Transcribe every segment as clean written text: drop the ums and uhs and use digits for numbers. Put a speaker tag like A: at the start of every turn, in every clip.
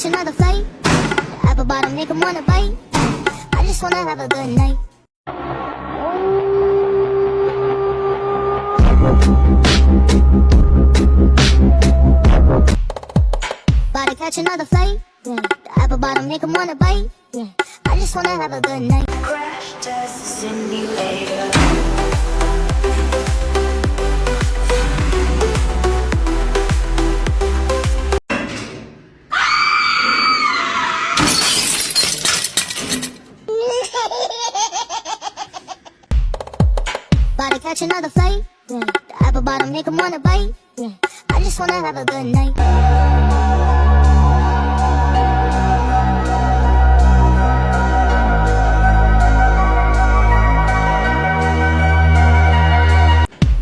A: another flight. The apple bottom make 'em wanna bite. I just wanna have a good night. About to catch another flight. Yeah. The apple bottom make 'em wanna bite. Yeah. I just wanna have a good night.
B: Crash test simulator.
A: About to catch another flight. Yeah. The apple bottom make 'em wanna bite. Yeah. I just wanna have a good night.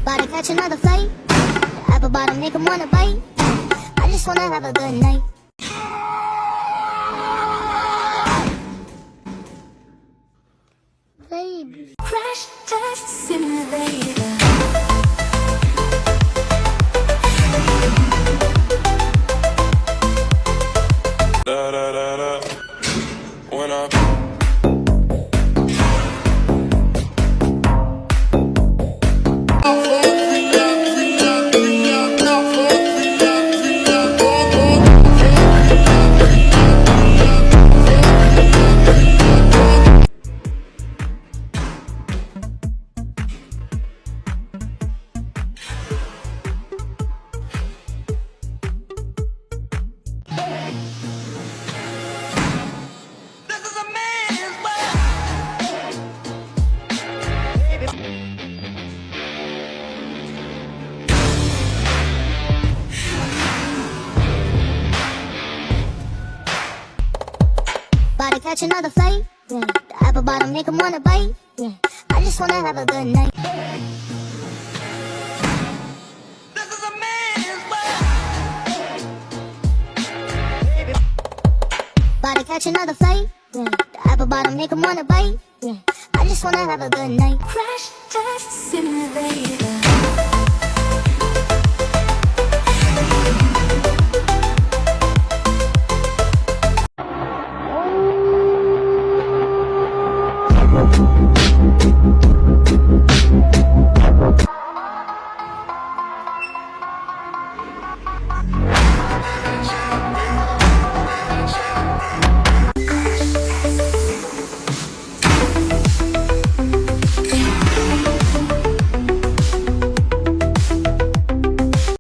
A: About to catch another flight. The apple bottom make 'em wanna bite. I just wanna have a good night. Baby.
B: Crash test simulator.
C: Da da da da. When I
A: About to catch another flight. Yeah. The apple bottom make 'em wanna bite. Yeah. I just wanna have a good night. About to catch another flight. Yeah. The apple bottom make 'em wanna bite. Yeah. I just wanna have a good night.
B: Crash test simulator.